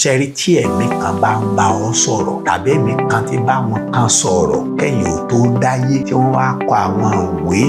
ṣẹ́rí tí ẹ̀mí kan bá ń bá ọ sọ̀rọ̀ tàbí ẹ̀mí kan ti bá wọn kan sọ̀rọ̀ kẹ́yìn ò tó dáyé tí wọ́n wá kọ àwọn ìwé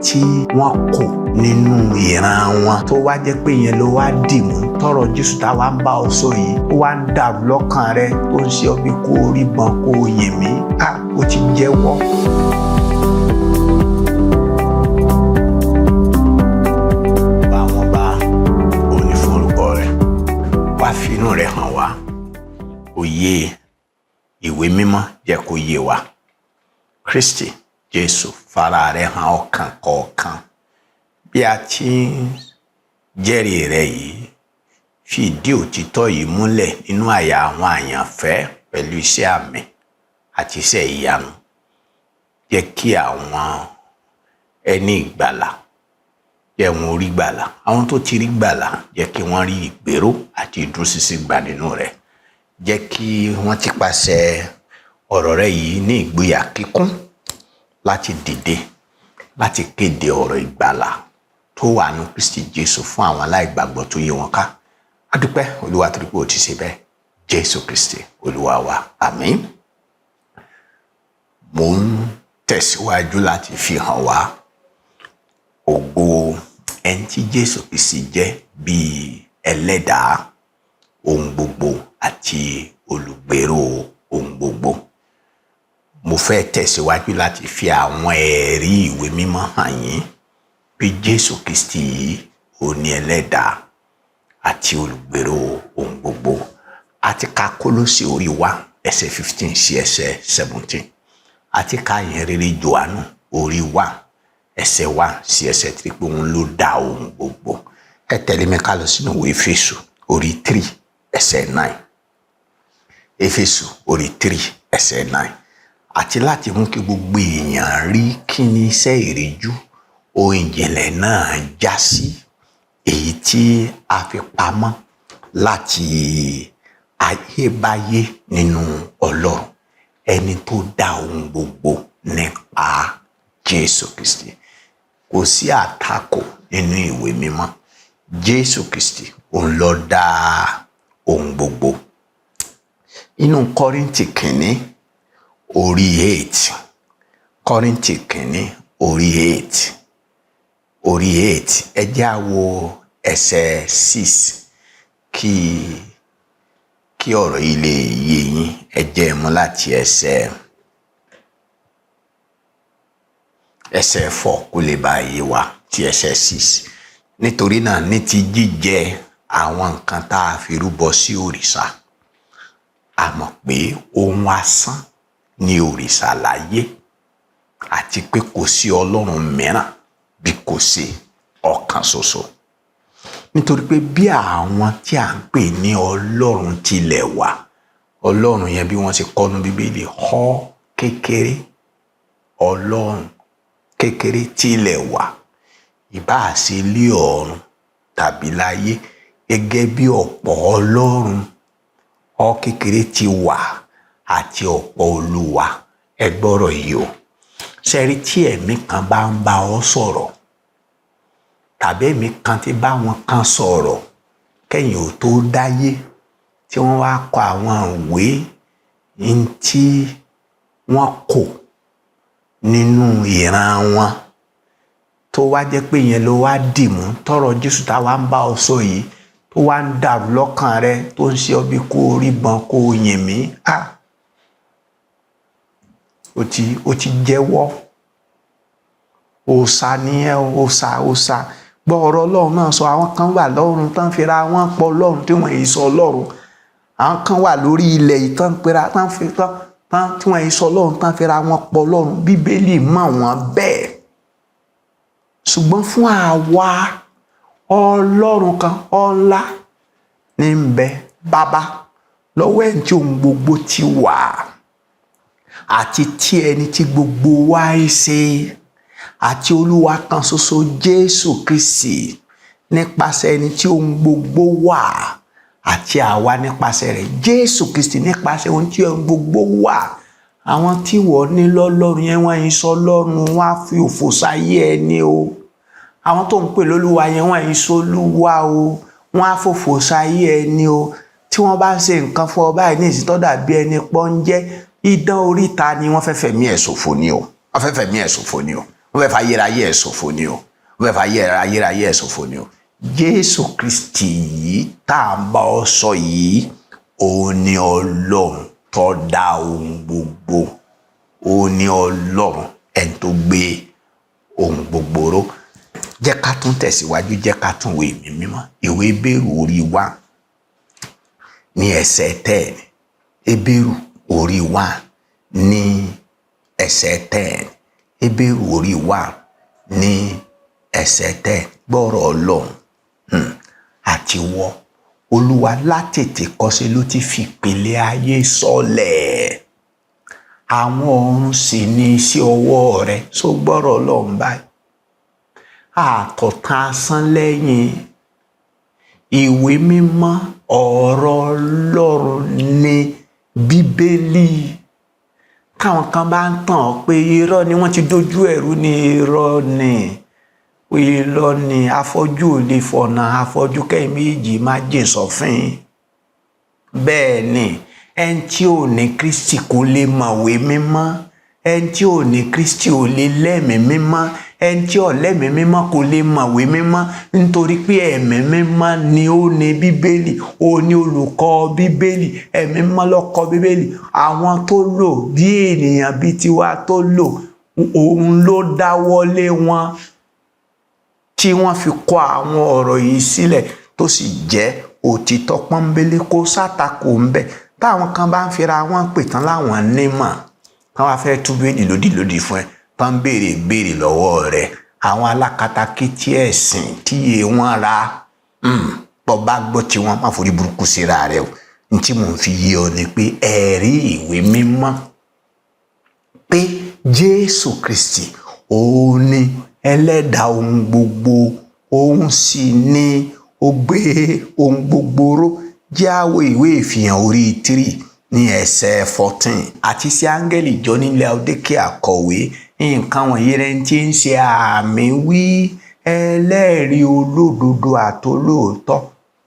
tí wọ́n kọ nínú ìran wọn tó wá jẹ́ pé yẹn ló wá dì mú tọrọ Jésù táwa ń bá ọ sọ yìí ó wá ń dàrú lọ́kàn rẹ tó ń ṣe ọ bí kó rí bọn kó yìn mí ó ti jẹ́wọ́. Finú rẹ̀ hàn wá òye ìwé mímọ́ jẹ́ kó yé wa. Kristi Jésù fara rẹ̀ hàn ọkàn kọ̀ọ̀kan bí a ti ń jẹ́rìí rẹ̀ yìí fi ìdí òtítọ́ yìí múlẹ̀ nínú àyà àwọn àyànfẹ́ pẹ̀lú iṣẹ́ àmì àti iṣẹ́ ìyanu. Jẹ́ kí àwọn ẹni ìgbàlà jẹ́ wọn rí gbàlà, àwọn tó ti rí gbàlà jẹ́ kí wọ́n rí ìgbéró àti ìdúróṣinṣin gbà nínú rẹ̀. Jẹ́ kí wọ́n ti pàṣẹ ọ̀rọ̀ rẹ̀ yìí ní ìgboyà kíkún láti dìde láti kéde ọ̀rọ̀ ìgbàlà tó wà ní Kristi Jésù fún àwọn aláìgbàgbọ́ tó yí wọn ká. A dúpẹ́ Olúwa torí pé ó ti ṣe bẹ́ẹ̀. Jésù Kristi Olúwa wa, àmín. Mo ń tẹ̀síwájú láti fi hàn wá ògo ẹni tí Jésù Kristi jẹ́ bíi ẹlẹ́dàá ohun gbogbo àti olùgbèrò ohun gbogbo. Mo fẹ́ tẹ̀síwájú láti fi àwọn ẹ̀rí ìwé mímọ́ hàn yín bí Jésù Kristi yìí ó ní ẹlẹ́dàá àti olùgbèrò ohun gbogbo. Àti ka Kólósì orí 1 ẹsẹ̀ 15 sí ẹsẹ̀ 17. Àti ka ìhìnrere Jòhánù orí 1 ẹsẹ̀ 1 sí ẹsẹ̀ 3 pé òun ló dá ohun gbogbo. Ẹ tẹ̀lé mi ká lọ sínú ìwé Éfésù orí 3 ẹsẹ̀ 9. Éfésù orí 3 ẹsẹ̀ 9. Àti láti mú kí gbogbo èèyàn rí kí ni iṣẹ́ ìríjú ohun ìjìnlẹ̀ náà já sí, èyí tí a fi pamọ́ láti ayébáyé nínú Ọlọ́run ẹni tó dá ohun gbogbo nípa Jésù Kristi. Kò sí àtakò nínú ìwé mímọ́. Jésù Kristi òun ló dá ohun gbogbo. Inú Kọ́ríńtì kìíní orí 8. Kọ́ríńtì kìíní orí 8. Orí 8 ẹ jẹ́ á wo ẹsẹ̀ 6 kí ọ̀rọ̀ yìí lè yé yín. Ẹ jẹ́ mú láti ẹsẹ̀ 4 kó lè bá yé wa ti ẹsẹ̀ 6. Nítorí náà ní ti jíjẹ àwọn nǹkan tá a fi rúbọ sí òrìṣà, a mọ̀ pé ohun asán ni òrìṣà láyé àti pé kò sí Ọlọ́run mìíràn bí kò ṣe ọ̀kan ṣoṣo. Nítorí pé bí àwọn tí à ń pè ní Ọlọ́run tilẹ̀ wà, Ọlọ́run yẹn bí wọ́n ti kọ́ nínú Bíbélì họ kékeré, Ọlọ́run kékeré tilẹ̀ wà, ìbáà ṣe ilé ọ̀run tàbí láyé, gẹ́gẹ́ bí ọ̀pọ̀ Ọlọ́run họ kékeré ti wà àti ọ̀pọ̀ olúwa. Ẹ gbọ́rọ̀ yìí o. Ṣẹ́rí tí ẹ̀mí kan bá ń bá ọ sọ̀rọ̀ tàbí ẹ̀mí kan ti bá wọn kan sọ̀rọ̀ kẹ́yìn ò tó dáyé tí wọ́n wá kọ àwọn ìwé tí wọ́n kọ nínú ìran wọn tó wá jẹ́ pé yẹn ló wá dì mú tọrọ Jésù táwa ń bá ọ sọ yìí tó wá ń dàrú lọ́kàn rẹ tó ń ṣe ọ bí kó rí bọn kó yìn mí. Ó ti jẹ́wọ́. Òòṣà ni ẹ, òòṣà. Gbọ́ ọ̀rọ̀ Ọlọ́run náà sọ àwọn kan wà lọ́run tán fira wọn pọ̀ Ọlọ́run tí wọ́n yìí sọ Ọlọ́run. Àwọn kan wà lórí ilẹ̀ yìí tán pera tán tí wọ́n yìí sọ Ọlọ́run tán fira wọn pọ̀ Ọlọ́run. Bíbélì mọ̀ wọ́n bẹ́ẹ̀. Ṣùgbọ́n fún àwa Ọlọ́run kan ọlá ní ń bẹ Bàbá lọ́wọ́ ẹni tí ohun gbogbo ti wà àti tí ẹni tí gbogbo wa ń ṣe, àti Olúwa kan ṣoṣo Jésù Kristi nípasẹ̀ ẹni tí ohun gbogbo wà àti àwa nípasẹ̀ rẹ̀. Jésù Kristi nípasẹ̀ ohun tí ohun gbogbo wà. Àwọn tí wọ́n ní lọ́lọ́run yẹn wọ́n yìí sọ Ọlọ́run, wọ́n á fi òfò sáyé ẹni o. Àwọn tó ń pè lólúwa yẹn wọ́n yìí sọ Olúwa o, wọ́n á fòfò sáyé ẹni o. Tí tí wọ́n bá ń ṣe nǹkan fún ọ báyìí ní ìsìn tó dàbí ẹni pọ́njẹ́ idán oríta ni wọ́n fẹ́ fẹ̀mí ẹ̀ ṣòfò ni o wọ́n fẹ́ fẹ̀mí ẹ̀ ṣòfò ni o wọ́n fẹ́ fàyérayé ẹ̀ ṣòfò ni o wọ́n fẹ́ fàyérayé ẹ̀ ṣòfò ni o. Jésù Kristi yìí tá à ń bá ọ sọ yìí òun ni Ọlọ́run tó dá ohun gbogbo, òun ni Ọlọ́run ẹni tó gbé ohun gbogbo ró. Jẹ́ ká tún tẹ̀síwájú, jẹ́ ká tún wo ìwé mímọ́, ìwé Hébérù orí 1 ní ẹsẹ̀ 10, Hébérù orí 1 ní ẹsẹ̀ 10, Hébérù orí 1 ní ẹsẹ̀ 10. Gbọ́rọ̀ Ọlọ́run àti wọ́ Olúwa látètè kọ́ṣe ló ti fi ìpìlẹ̀ ayé sọlẹ̀, àwọn ọ̀run sì ní iṣẹ́ ọwọ́ rẹ̀. So gbọ́rọ̀ Ọlọ́run báyìí, àkọ̀tàn asán lẹ́yìn ìwé mímọ́. Ọ̀rọ̀ Ọlọ́run ní Bíbélì. Káwọn kan bá ń tàn ọ́ pé irọ́ ni wọ́n ti dojú ẹ̀rú ní irọ́ ni afọ́jú ò lè fọ̀nà afọ́jú kẹ́yìn méjì má jìn sọ́fìn. Bẹ́ẹ̀ ni ẹni tí ò ní Kristi kò lè mọ̀wé mímọ́, ẹni tí ò ní Kristi ò lè lẹ́mìí mímọ́, ẹni tí ò lẹ́mìí mímọ́ kò lè mọ̀wé mímọ́, nítorí pé ẹ̀mí mímọ́ ni ó ní Bíbélì, ó ní olùkọ́ Bíbélì, ẹ̀mí mímọ́ ló kọ Bíbélì. Àwọn tó lò bí ènìyàn bí tiwa tó lò, òun ló dáwọ́lé wọn tí wọ́n fi kọ àwọn ọ̀rọ̀ yìí sílẹ̀ tó sì jẹ́ òtítọ́ pọ́nbélé, kó sátakò ń bẹ. Táwọn kan bá ń fira wọn pè tán láwọn nímọ̀, táwọn wá fẹ́ tú Bíbélì lódìlódì fún ẹ, tán béèrè lọ́wọ́ rẹ̀, àwọn alákatakítí ẹ̀sìn tíye wọn ra bọ́ bá gbọ́ tí wọ́n má forí burúkú síra rẹ̀ o. Ní tí mò ń fi yé ọ ni pé ẹ̀rí ìwé mímọ́ pé Jésù Kristi òun ni ẹlẹ́dàá ohun gbogbo, òun sì ni ó gbé ohun gbogbo ró. Jẹ́ á wo ìwé Ìfihàn orí 3 ní ẹsẹ̀ 14. Àti sí áńgẹ́lì ìjọ ní Laodikia kọ̀wé, nǹkan wọ̀nyí rẹ̀ tí ń ṣe àmì wí, ẹlẹ́rìí olódodo àtolóòótọ́,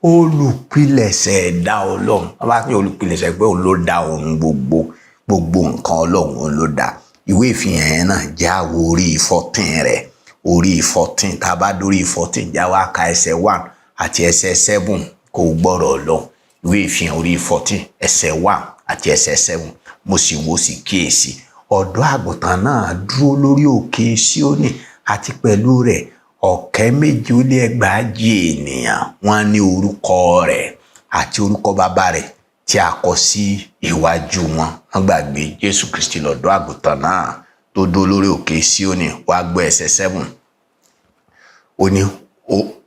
olùpilẹ̀ṣẹ̀ ẹ̀dá Ọlọ́run. Wọ́n bá ní olùpilẹ̀ṣẹ̀ pé òun ló dá ohun gbogbo nǹkan Ọlọ́run òun ló dá. Ìwé Ìfihàn yẹn náà jẹ́ á wo orí 14 rẹ̀, orí 14. Tá a bá dórí 14 já wá ka ẹsẹ̀ 1 àti ẹsẹ̀ 7 kó gbọ́rọ̀ Ọlọ́run. Ìwé Ìfihàn orí 14 ẹsẹ̀ 1 àti ẹsẹ̀ 7. Mo sì wò sí kíyèsí, ọ̀dọ́ àgùntàn náà dúró lórí òkè Síónì àti pẹ̀lú rẹ̀ 1,450 ènìyàn. Wọ́n ní orúkọ rẹ̀ àti orúkọ bàbá rẹ̀ tí a kọ sí iwájú wọn. Wọ́n gbàgbé Jésù Kristi lọ̀dọ́ àgùntàn náà tó dúró lórí òkè Síónì. Wá gbọ́ ẹsẹ̀ 7. Ó ní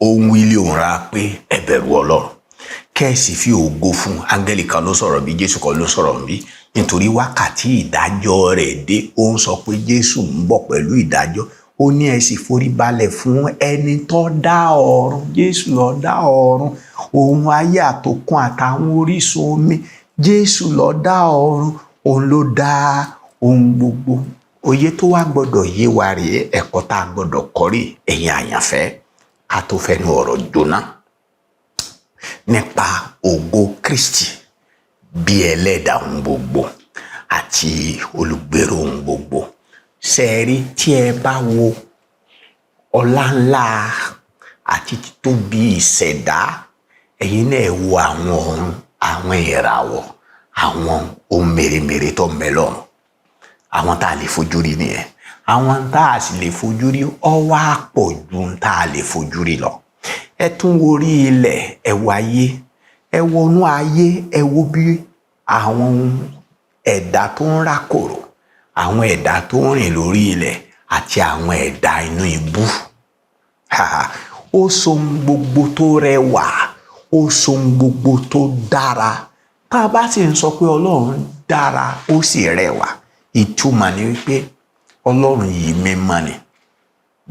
ó ń wí lé òun rá pé ẹ bẹ̀rù Ọlọ́run, kẹ́ẹ̀sì fi ògo fún. Áńgẹ́lì kan ló sọ̀rọ̀ bí, Jésù kan ló sọ̀rọ̀ bí, nítorí wákàtí ìdájọ́ rẹ̀ dé. Ó ń sọ pé Jésù ń bọ̀ pẹ̀lú ìdájọ́. Ó ní ẹ sì forí balẹ̀ fún ẹni tó dá ọ̀run. Jésù ló dá ọ̀run, òun ayé àtòkun àtàwọn orísun omi. Jésù ló dá ọ̀run, òun ló dá ohun gbogbo. Òye tó wá gbọ́dọ̀ yé wa rèé, ẹ̀kọ́ tá a gbọ́dọ̀ kọ́ rèé, ẹ̀yin àyànfẹ́, ká tó fẹ́nu ọ̀rọ̀ jóná nípa ògo Kristi bí ẹlẹ́dàá ohun gbogbo àti olùgbèrò ohun gbogbo. Ṣẹ́ẹ̀rí tí ẹ bá wo ọlá ńlá àti títóbi ìṣẹ̀dá, ẹ̀yin náà wo àwọn ọ̀run, àwọn ìràwọ̀, àwọn ohun mèremère tó ń bẹ lọ́run. Àwọn tá a lè fojú rí nìyẹn. Àwọn tá a sì lè fojú rí ó wá pọ̀ ju tá a lè fojú rí lọ. Ẹ tún wo orí ilẹ̀, ẹ wo ayé, ẹ wọnú ayé, ẹ wo bí àwọn ẹ̀dá tó ń rákòrò, àwọn ẹ̀dá tó ń rìn lórí ilẹ̀ àti àwọn ẹ̀dá inú ibú. Ó so ohun gbogbo tó rẹwà, ó so ohun gbogbo tó dára. Tá a bá sì ń sọ pé Ọlọ́run dára ó sì rẹwà, ìtumọ̀ ni wípé Ọlọ́run yìí mímọ́ ni.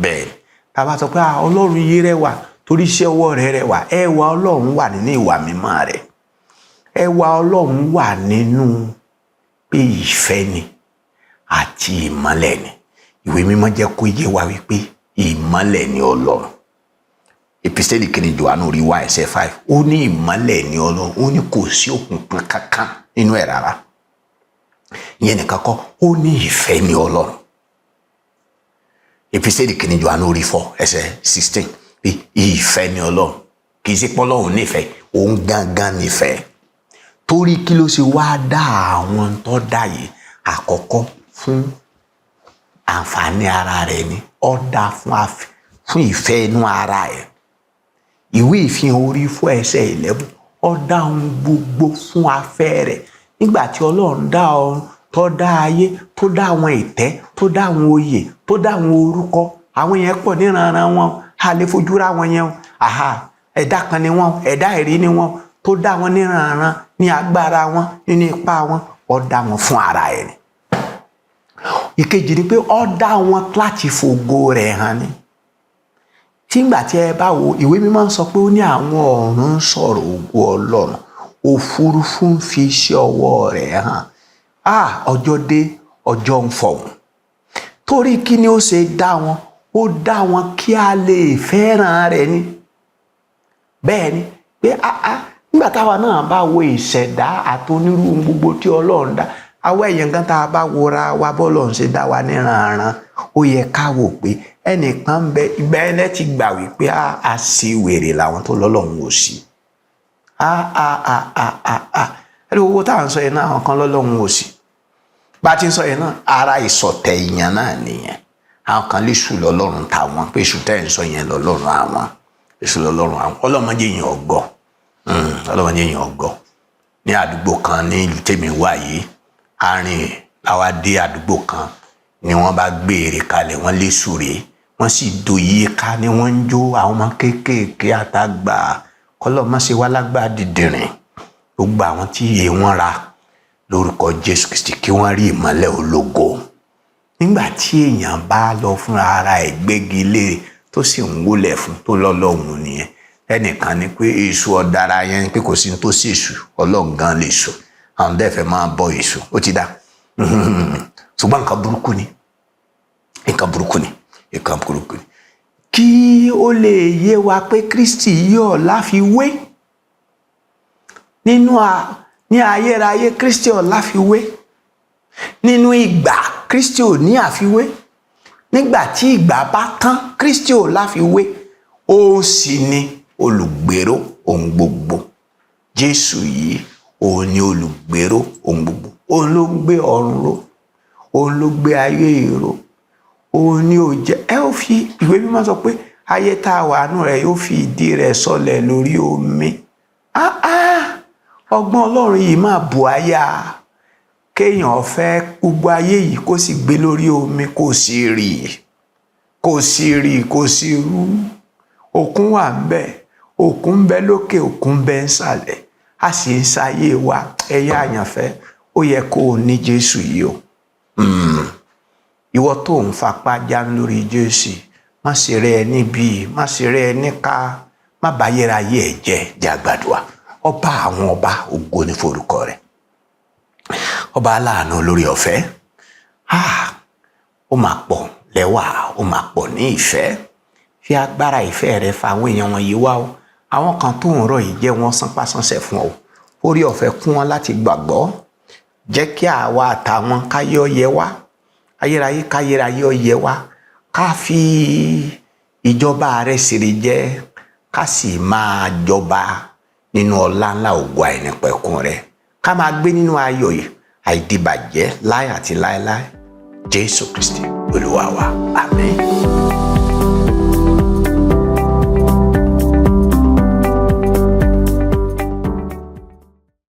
Bẹ́ẹ̀ tá a bá sọ pé Ọlọ́run yìí rẹwà torí iṣẹ́ ọwọ́ rẹ̀ rẹwà, ẹwà Ọlọ́run wà nínú ìwà mímọ́ rẹ̀. Ẹwà Ọlọ́run wà nínú pé ìfẹ́ ni àti ìmọ́lẹ̀ ni. Ìwé mímọ́ jẹ́ kó yé wa wípé ìmọ́lẹ̀ ni Ọlọ́run. Epistẹ́lì kìíní Jòhánù orí 1 ẹsẹ̀ 5 ó ní ìmọ́lẹ̀ ní Ọlọ́run, ó ní kò sí òkùnkùn kankan nínú ẹ̀ rárá. Ìyẹn nìkan kọ́, ó ní ìfẹ́ ní Ọlọ́run. Epistẹ́lì kìíní Jòhánù orí 4 ẹsẹ̀ 16 pé ìfẹ́ ní Ọlọ́run, kì í ṣe pé Ọlọ́run nífẹ̀ẹ́, òun gangan nífẹ̀ẹ́. Torí kí ló ṣe wá dá àwọn tó dá yìí? Àkọ́kọ́ fún àǹfààní ara rẹ̀ ni, ó dá fún ìfẹ́ inú ara ẹ̀. Ìwé ìfihàn orí 4 ẹsẹ̀ 11 ó dá ohun gbogbo fún afẹ́ rẹ̀. Nígbà tí Ọlọ́run dá ọ̀run, tó dá ayé, tó dá àwọn ìtẹ́, tó dá àwọn oyè, tó dá àwọn orúkọ, àwọn yẹn pọ̀ níranran wọn, a lè fojú ra wọn yẹn. Ẹ̀dá kan ni wọn, ẹ̀dá ẹ̀rí ni wọn, tó dá wọn níranran, ní agbára wọn, nínú ipá wọn, ó dá wọn fún ara ẹ̀ ni. Ìkejì ni pé ó dá wọn láti fògo rẹ̀ hàn ni. Tígbà tí ẹ bá wo ìwé mímọ́ sọ pé ó ní àwọn ọ̀run ń sọ̀rọ̀ ògo Ọlọ́run, òfurufú ń fi iṣẹ́ ọwọ́ rẹ̀ hàn. Ọjọ́ dé, ọjọ́ ń fọ̀hún. Torí kí ni ó ṣe dá wọn? Ó dá wọn kí a lè fẹ́ràn rẹ̀ ni. Bẹ́ẹ̀ ni pé nígbà táwa náà bá wo ìṣẹ̀dá àtonírú gbogbo tí Ọlọ́run dá, àwọn èèyàn kan tá a bá wora wa bọ́lọ́run ṣe dá wa níranran, ó yẹ ká wò pé ẹnìkan ń bẹ ìgbà ẹlẹ́ ti gbà wípé a sì wèrè làwọn tó lọ́lọ́run ò sí. Ẹni owó tá à ń sọ yẹn náà, àwọn kan lọ́lọ́run ò sí. Bá a ti ń sọ yẹn náà, ara ìsọ̀tẹ̀ ìyàn náà nìyẹn. Àwọn kan lè sùn lọ́lọ́run táwọn, pé èṣù tẹ́ ń sọ yẹn lọ́lọ́run àwọn, èṣù lọ́lọ́run àwọn. Ọlọ́mọdé yẹn ọgọ́, ọlọ́mọdé yẹn ọgọ́. Ní àdúgbò kan ní ìlú tèmi wà yìí, àárín làwa dé àdúgbò kan ni wọ́n bá gbé ère kalẹ̀, wọ́n lé sùré, wọ́n sì doyè ká ni wọ́n ń jó, àwọn ọmọ kéékèèké àtàgbà, kọ́lọ́ má ṣe wá lágbà dìdìrìn. Gbogbo àwọn tí iye wọn ra lórúkọ Jésù Kristi kí wọ́n rí ìmọ́lẹ̀ ológo. Nígbà tí èèyàn bá lọ fúnra ara ẹ̀ gbégi lé tó sì ń wólẹ̀ fún tó lọ́lọ́run nìyẹn. Ẹnìkan ni pé èṣù ọ̀dára yẹn pé kò sí ní tó sí èṣù, Ọlọ́run gan lè ṣù. Àwọn dẹ́fẹ̀ máa bọ èṣù, ó ti dá. Ṣùgbọ́n nǹkan burúkú ni, nǹkan burúkú ni, nǹkan burúkú ni. Kí ó lè yé wa pé Kristi yóò láfiwé ní ayérayé, Kristi ò láfiwé. Nínú ìgbà, Kristi ò ní àfiwé. Nígbà tí ìgbà bá tán, Kristi ò láfiwé. Ó sì ni olùgbèrò ohun gbogbo. Jésù yìí, òun ni olùgbèrò ohun gbogbo. Òun ló gbé ọ̀run ró, òun ló gbé ayé ró, òun ni ó jẹ́. Ẹ ó fi ìwé mímọ́ sọ pé ayé tá a wà nù rẹ̀ yóò fi ìdí rẹ̀ sọlẹ̀ lórí omi. Ọgbọ́n Ọlọ́run yìí máa bù àyà. Kéèyàn fẹ́ gbogbo ayé yìí kó sì gbé lórí omi, kó sì rì, kó sì rú. Òkun wà ń bẹ, òkun ń bẹ lókè, òkun ń bẹ nsàlẹ̀. A sì ń sáyé wa, ẹ̀yà àyànfẹ́, ó yẹ kó o ní Jésù yìí o. Ìwọ tó ń fapá já lórí Jésù, má ṣe rẹ níbí, má ṣe rẹ níka, má bá ayérayé ẹ̀ jẹ́, jàgbàdùà. Ọba àwọn ọba, ògo ni forúkọ rẹ̀. Ọba aláàánú olórí ọ̀fẹ́. Ó máa pọ̀ lẹ́wà, ó máa pọ̀ ní ìfẹ́. Fi agbára ìfẹ́ rẹ fa àwọn èèyàn wọ̀nyí wá o. Àwọn kan tó ń rọ̀ yìí jẹ́ wọ́n sánpásánṣẹ́ fún ọ. Orí ọ̀fẹ́ kún wọn láti gbàgbọ́. Jẹ́ kí àwa àtàwọn káyé ọyẹ wá. Ayérayé káyérayé ọyẹ wá. Ká fi ìjọba rẹ̀ ṣèrè jẹ́, ká sì máa jọba nínú ọlá ńlá ògo àìnípẹ̀kun rẹ̀. Ká máa gbé nínú ayọ̀ yìí, àìdíbàjẹ́ láé àti láéláé. Jésù Kristi Olúwa wa. Àmín.